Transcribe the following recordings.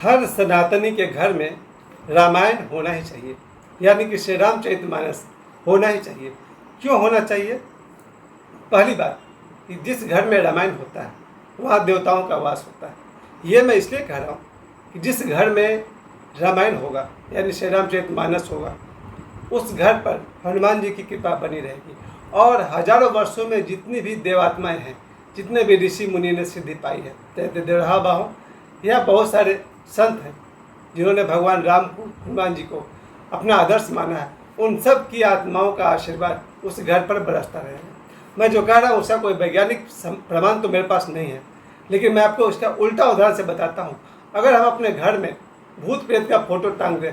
हर सनातनी के घर में रामायण होना ही चाहिए, यानी कि श्री रामचरितमानस होना ही चाहिए। क्यों होना चाहिए? पहली बात कि जिस घर में रामायण होता है वहाँ देवताओं का वास होता है। ये मैं इसलिए कह रहा हूँ कि जिस घर में रामायण होगा यानी श्री रामचरितमानस होगा, उस घर पर हनुमान जी की कृपा बनी रहेगी और हजारों वर्षों में जितनी भी देवात्माएं हैं, जितने भी ऋषि मुनि ने सिद्धि पाई है, जैसे देवहा बाहो या बहुत सारे संत हैं जिन्होंने भगवान राम को, हनुमान जी को अपना आदर्श माना है, उन सब की आत्माओं का आशीर्वाद उस घर पर बरसता रहेगा। मैं जो कह रहा हूँ उसका कोई वैज्ञानिक प्रमाण तो मेरे पास नहीं है, लेकिन मैं आपको उसका उल्टा उदाहरण से बताता हूँ। अगर हम अपने घर में भूत प्रेत का फोटो टांग दें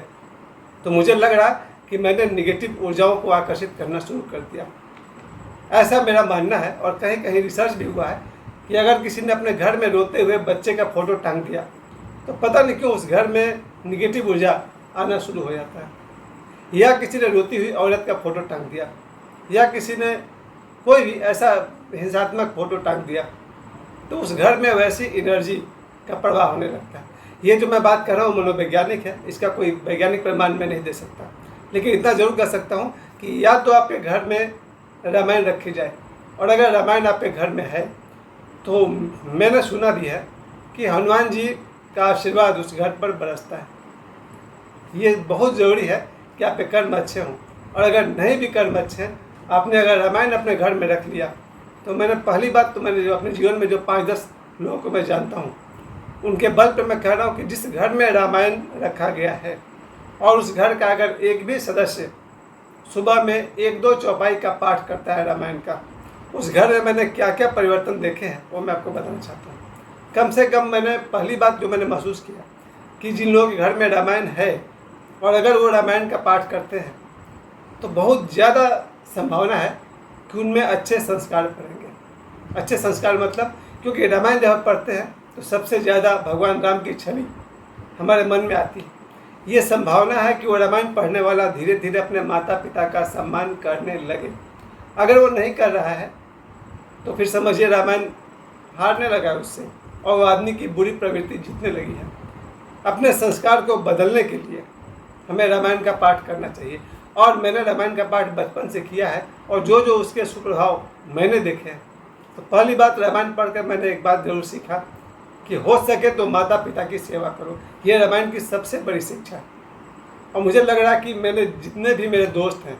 तो मुझे लग रहा कि मैंने निगेटिव ऊर्जाओं को आकर्षित करना शुरू कर दिया। ऐसा मेरा मानना है और कहीं कहीं रिसर्च भी हुआ है कि अगर किसी ने अपने घर में रोते हुए बच्चे का फोटो टांग दिया तो पता नहीं क्यों उस घर में निगेटिव ऊर्जा आना शुरू हो जाता है। या किसी ने रोती हुई औरत का फोटो टांग दिया या किसी ने कोई भी ऐसा हिंसात्मक फोटो टांग दिया तो उस घर में वैसी एनर्जी का प्रवाह होने लगता है। ये जो मैं बात कर रहा हूँ मनोवैज्ञानिक है, इसका कोई वैज्ञानिक प्रमाण मैं नहीं दे सकता, लेकिन इतना जरूर कर सकता हूँ कि या तो आपके घर में रामायण रखी जाए, और अगर रामायण आपके घर में है तो मैंने सुना भी है कि हनुमान जी का आशीर्वाद उस घर पर बरसता है। ये बहुत ज़रूरी है कि आपके कर्म अच्छे हों, और अगर नहीं भी कर्म अच्छे हैं, आपने अगर रामायण अपने घर में रख लिया तो मैंने पहली बात तो मैंने जो अपने जीवन में जो 5-10 लोगों को मैं जानता हूँ उनके बल पर मैं कह रहा हूँ कि जिस घर में रामायण रखा गया है और उस घर का अगर एक भी सदस्य सुबह में 1-2 चौपाई का पाठ करता है रामायण का, उस घर में मैंने क्या क्या परिवर्तन देखे हैं वो मैं आपको बताना चाहता हूँ। कम से कम मैंने पहली बात जो मैंने महसूस किया कि जिन लोगों के घर में रामायण है और अगर वो रामायण का पाठ करते हैं तो बहुत ज़्यादा संभावना है कि उनमें अच्छे संस्कार पड़ेंगे। अच्छे संस्कार मतलब, क्योंकि रामायण जब हम पढ़ते हैं तो सबसे ज़्यादा भगवान राम की छवि हमारे मन में आती है। ये संभावना है कि वो रामायण पढ़ने वाला धीरे धीरे अपने माता पिता का सम्मान करने लगे। अगर वो नहीं कर रहा है तो फिर समझिए रामायण हारने लगा है उससे और वो आदमी की बुरी प्रवृत्ति जीतने लगी है। अपने संस्कार को बदलने के लिए हमें रामायण का पाठ करना चाहिए, और मैंने रामायण का पाठ बचपन से किया है और जो जो उसके सुप्रभाव मैंने देखे हैं। तो पहली बात, रामायण पढ़कर मैंने एक बात जरूर सीखा कि हो सके तो माता पिता की सेवा करो। ये रामायण की सबसे बड़ी शिक्षा है। और मुझे लग रहा है कि मैंने जितने भी मेरे दोस्त हैं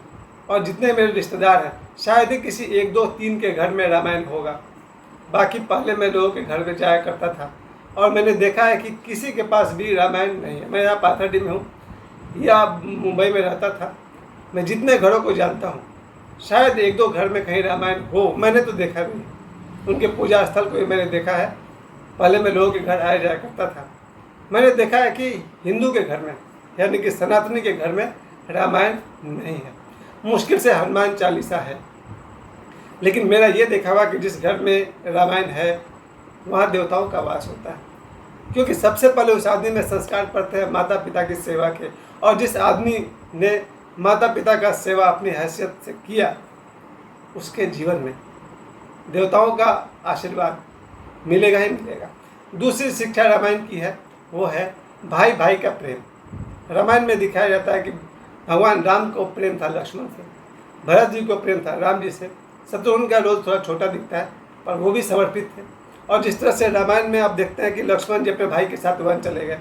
और जितने मेरे रिश्तेदार हैं, शायद ही किसी 1-2-3 के घर में रामायण होगा। बाकी पहले मैं लोगों के घर में जाया करता था और मैंने देखा है कि किसी के पास भी रामायण नहीं है। मैं यहाँ पाथरडी में हूँ या मुंबई में रहता था, मैं जितने घरों को जानता हूँ शायद 1-2 घर में कहीं रामायण हो। मैंने तो देखा भी, उनके पूजा स्थल को भी मैंने देखा है। पहले मैं लोगों के घर आया जाया करता था, मैंने देखा है कि हिंदू के घर में यानी कि सनातनी के घर में रामायण नहीं है। मुश्किल से हनुमान चालीसा है, लेकिन मेरा ये देखा हुआ कि जिस घर में रामायण है वहाँ देवताओं का वास होता है, क्योंकि सबसे पहले उस आदमी में संस्कार पड़ते हैं माता पिता की सेवा के। और जिस आदमी ने माता पिता का सेवा अपनी हैसियत से किया उसके जीवन में देवताओं का आशीर्वाद मिलेगा ही मिलेगा। दूसरी शिक्षा रामायण की है, वो है भाई भाई का प्रेम। रामायण में दिखाया जाता है कि भगवान राम को प्रेम था लक्ष्मण से, भरत जी को प्रेम था राम जी से, शत्रुघ्न का रोल थोड़ा छोटा दिखता है पर वो भी समर्पित थे। और जिस तरह से रामायण में आप देखते हैं कि लक्ष्मण जी अपने भाई के साथ वन चले गए,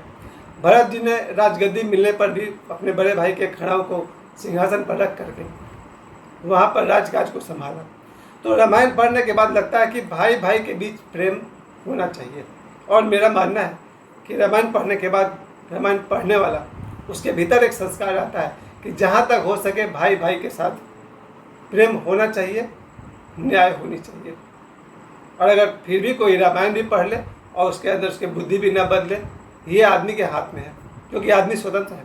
भरत जी ने राजगद्दी मिलने पर भी अपने बड़े भाई के खड़ाओं को सिंहासन पर रख करके वहाँ पर राजकाज को संभाला। तो रामायण पढ़ने के बाद लगता है कि भाई भाई के बीच प्रेम होना चाहिए। और मेरा मानना है कि रामायण पढ़ने के बाद रामायण पढ़ने वाला उसके भीतर एक संस्कार आता है कि जहाँ तक हो सके भाई भाई के साथ प्रेम होना चाहिए, न्याय होनी चाहिए। और अगर फिर भी कोई रामायण भी पढ़ ले और उसके अंदर उसकी बुद्धि भी न बदले, ये आदमी के हाथ में है, क्योंकि आदमी स्वतंत्र है।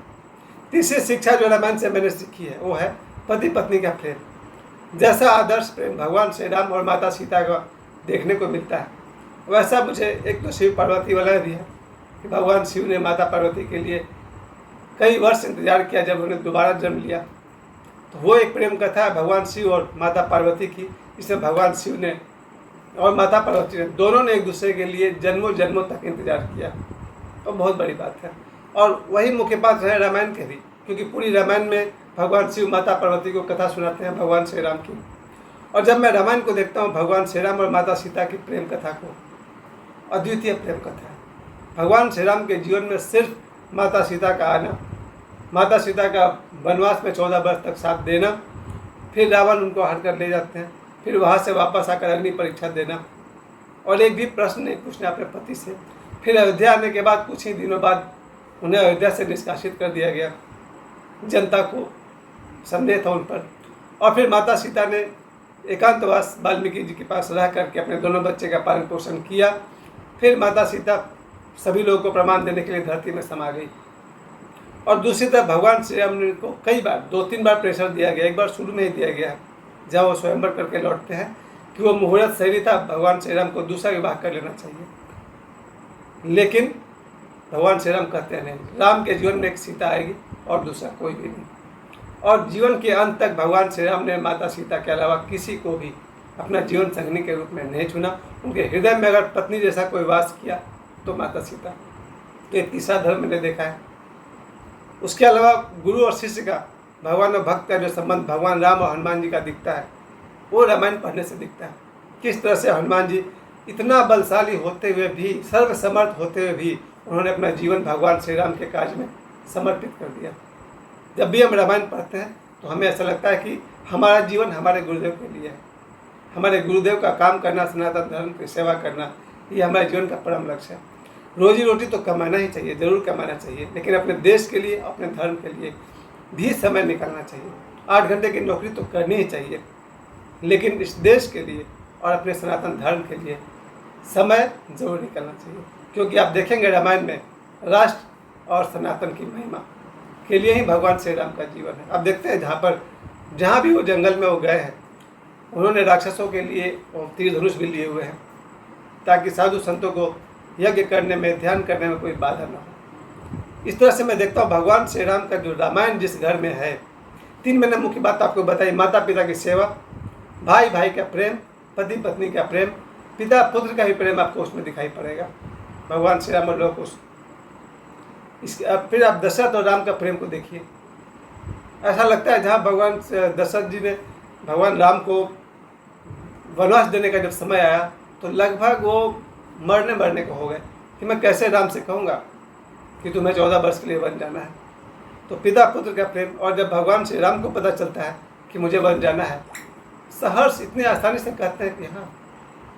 तीसरी शिक्षा जो रामायण से मैंने सीखी है वो है पति पत्नी का प्रेम। जैसा आदर्श प्रेम भगवान श्री राम और माता सीता का देखने को मिलता है, वैसा मुझे एक तो शिव पार्वती वाला भी है कि भगवान शिव ने माता पार्वती के लिए कई वर्ष इंतजार किया जब उन्हें दोबारा जन्म लिया। तो वो एक प्रेम कथा है भगवान शिव और माता पार्वती की, जिसमें भगवान शिव ने और माता पार्वती ने दोनों ने एक दूसरे के लिए जन्मों जन्मों तक इंतजार किया। और बहुत बड़ी बात है। और वही मुख्य बात है रामायण के भी, क्योंकि पूरी रामायण में भगवान शिव माता पार्वती को कथा सुनाते हैं भगवान श्री राम की। और जब मैं रामायण को देखता हूँ, भगवान श्री राम और माता सीता की प्रेम कथा को, अद्वितीय प्रेम कथा है। भगवान श्री राम के जीवन में सिर्फ माता सीता का आना, माता सीता का वनवास में 14 वर्ष तक साथ देना, फिर रावण उनको हर कर ले जाते हैं, फिर वहाँ से वापस आकर अग्नि परीक्षा देना और एक भी प्रश्न नहीं पूछना अपने पति से। फिर अयोध्या आने के बाद कुछ ही दिनों बाद उन्हें अयोध्या से निष्कासित कर दिया गया, जनता को संदेह था उन पर। और फिर माता सीता ने एकांतवास वाल्मीकि जी के पास रह करके अपने दोनों बच्चे का पालन पोषण किया। फिर माता सीता सभी लोगों को प्रमाण देने के लिए धरती में समा गई। और दूसरी तरफ भगवान श्री राम को कई बार 2-3 बार प्रेशर दिया गया। एक बार शुरू में ही दिया गया जब वो स्वयंवर करके लौटते हैं कि वो मुहूर्त सही था, भगवान श्री राम को दूसरा विवाह कर लेना चाहिए। लेकिन भगवान श्री राम कहते हैं नहीं, राम के जीवन में एक सीता आएगी और दूसरा कोई भी नहीं। और जीवन के अंत तक भगवान श्री राम ने माता सीता के अलावा किसी को भी अपना जीवन संगिनी के रूप में नहीं चुना। उनके हृदय में अगर पत्नी जैसा कोई वास किया तो माता सीता। तो ये तीसरा धर्म मैंने देखा है। उसके अलावा गुरु और शिष्य का, भगवान और भक्त का जो संबंध भगवान राम और हनुमान जी का दिखता है, वो रामायण पढ़ने से दिखता है। किस तरह से हनुमान जी इतना बलशाली होते हुए भी, सर्वसमर्थ होते हुए भी, उन्होंने अपना जीवन भगवान श्री राम के कार्य में समर्पित कर दिया। जब भी हम रामायण पढ़ते हैं तो हमें ऐसा लगता है कि हमारा जीवन हमारे गुरुदेव के लिए है। हमारे गुरुदेव का काम करना, सनातन धर्म की सेवा करना, ये हमारे जीवन का परम लक्ष्य है। रोजी रोटी तो कमाना ही चाहिए, ज़रूर कमाना चाहिए, लेकिन अपने देश के लिए, अपने धर्म के लिए भी समय निकालना चाहिए। 8 घंटे की नौकरी तो करनी ही चाहिए, लेकिन इस देश के लिए और अपने सनातन धर्म के लिए समय जरूर निकालना चाहिए। क्योंकि आप देखेंगे रामायण में राष्ट्र और सनातन की महिमा के लिए ही भगवान श्री राम का जीवन है। आप देखते हैं जहाँ भी वो जंगल में वो गए हैं, उन्होंने राक्षसों के लिए तीर धनुष भी लिए हुए हैं ताकि साधु संतों को यज्ञ करने में, ध्यान करने में कोई बाधा न हो। इस तरह से मैं देखता हूँ भगवान श्री राम का जो रामायण जिस घर में है, 3 मैंने मुख्य बात आपको बताई। माता पिता की सेवा, भाई भाई का प्रेम, पति पत्नी का प्रेम, पिता पुत्र का भी प्रेम आपको उसमें दिखाई पड़ेगा, भगवान श्री राम और लोग उस इसके। फिर आप दशरथ और राम का प्रेम को देखिए। ऐसा लगता है जहाँ भगवान दशरथ जी ने भगवान राम को वनवास देने का जब समय आया तो लगभग वो मरने को हो गए कि मैं कैसे राम से कहूँगा कि तुम्हें 14 वर्ष के लिए वन जाना है। तो पिता पुत्र का प्रेम, और जब भगवान श्री राम को पता चलता है कि मुझे वन जाना है, सहर्ष इतने आसानी से कहते हैं कि हाँ,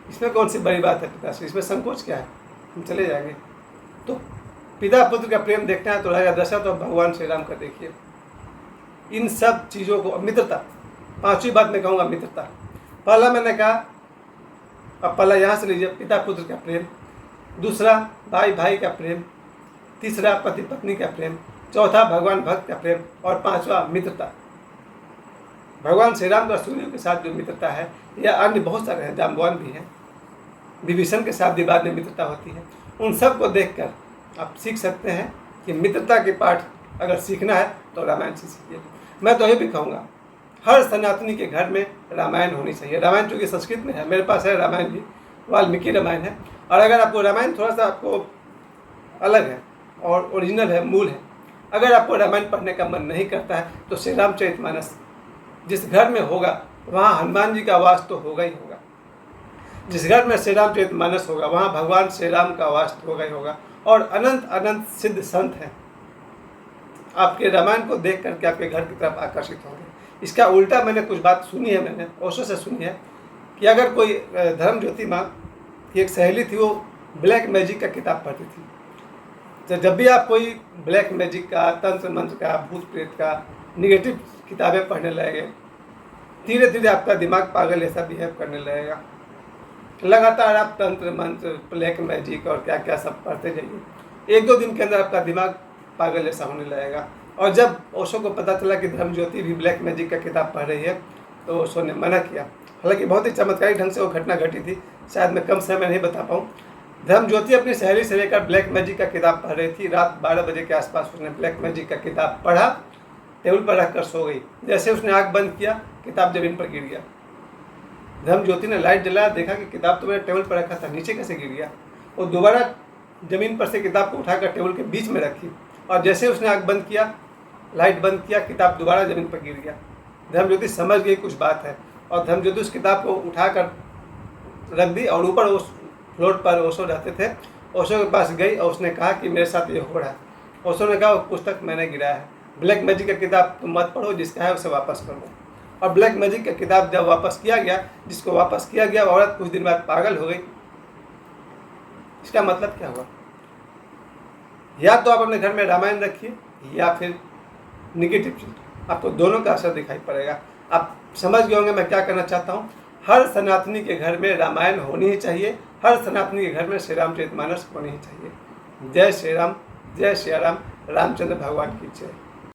इसमें कौन सी बड़ी बात है पिताश्री, इसमें संकोच क्या है, हम चले जाएंगे। तो पिता पुत्र का प्रेम देखना है तो राजा दशरथ और भगवान श्री राम का देखिए। इन सब चीज़ों को, मित्रता, 5वीं बात मैं कहूँगा मित्रता। पहला मैंने कहा, अब पहला यहाँ से लीजिए, पिता पुत्र का प्रेम, दूसरा भाई भाई का प्रेम, तीसरा पति पत्नी का प्रेम, चौथा भगवान भक्त का प्रेम, और 5वां मित्रता। भगवान श्री राम का सूर्य के साथ जो मित्रता है, या अन्य बहुत सारे हैं, जाम्बवान भी हैं, विभीषण के साथ भी बाद में मित्रता होती है। उन सब को देखकर आप सीख सकते हैं कि मित्रता के पाठ अगर सीखना है तो रामायण से सीखिए। मैं तो ये भी कहूँगा हर सनातनी के घर में रामायण होनी चाहिए। रामायण चूँकि संस्कृत में है, मेरे पास है रामायण भी, वाल्मीकि रामायण है। और अगर आपको रामायण थोड़ा सा आपको अलग है और ओरिजिनल है, मूल है, अगर आपको रामायण पढ़ने का मन नहीं करता है तो श्री रामचरितमानस जिस घर में होगा वहाँ हनुमान जी का वास तो होगा ही होगा। जिस घर में श्री रामचरितमानस होगा वहाँ भगवान श्री राम का वास तो होगा ही होगा। और अनंत अनंत सिद्ध संत हैं, आपके रामायण को देख करके आपके घर की तरफ आकर्षित होंगे। इसका उल्टा मैंने कुछ बात सुनी है, मैंने ओशो से सुनी है कि अगर कोई धर्म ज्योति माँ की एक सहेली थी, वो ब्लैक मैजिक का किताब पढ़ती थी। तो जब भी आप कोई ब्लैक मैजिक का, तंत्र मंत्र का, भूत प्रेत का निगेटिव किताबें पढ़ने लगेंगे, धीरे धीरे आपका दिमाग पागल जैसा बिहेव करने लगेगा। लगातार आप तंत्र मंत्र, ब्लैक मैजिक और क्या क्या सब पढ़ते जाइए, 1-2 दिन के अंदर आपका दिमाग पागल जैसा होने लगेगा। और जब ओशो को पता चला कि धर्म ज्योति भी ब्लैक मैजिक का किताब पढ़ रही है तो ओशो ने मना किया। हालांकि बहुत ही चमत्कारी ढंग से वो घटना घटी थी, शायद मैं कम समय में नहीं बता पाऊँ। धर्म ज्योति अपनी सहेली से लेकर ब्लैक मैजिक का किताब पढ़ रही थी। रात 12 बजे के आसपास उसने ब्लैक मैजिक का किताब पढ़ा, टेबल पर रखकर सो गई। जैसे उसने आँख बंद किया, किताब जमीन पर गिर गया। धर्म ज्योति ने लाइट जलाया, देखा कि किताब तो मैंने टेबल पर रखा था, नीचे कैसे गिर गया। वो दोबारा ज़मीन पर से किताब को उठाकर टेबल के बीच में रखी और जैसे उसने आँख बंद किया, लाइट बंद किया, किताब दोबारा ज़मीन पर गिर गया। धर्मज्योति समझ गई कुछ बात है और धर्मज्योति उस किताब को उठाकर रख दी और ऊपर उस फ्लोर पर ओशो रहते थे, ओशो के पास गई और उसने कहा कि मेरे साथ ये हो रहा है। ओशो ने कहा वो पुस्तक मैंने गिराया है, ब्लैक मैजिक का किताब तुम मत पढ़ो, जिसका है उसे वापस कर दो। और ब्लैक मैजिक का किताब जब वापस किया गया, जिसको वापस किया गया, औरत कुछ दिन बाद पागल हो गई। इसका मतलब क्या हुआ? या तो आप अपने घर में रामायण रखिए या फिर निगेटिव चीज, आपको दोनों का असर दिखाई पड़ेगा। आप समझ गए होंगे मैं क्या कहना चाहता हूँ। हर सनातनी के घर में रामायण होनी ही चाहिए, हर सनातनी के घर में श्री रामचरितमानस होनी ही चाहिए। जय श्री राम, जय श्री राम, रामचंद्र भगवान की जय।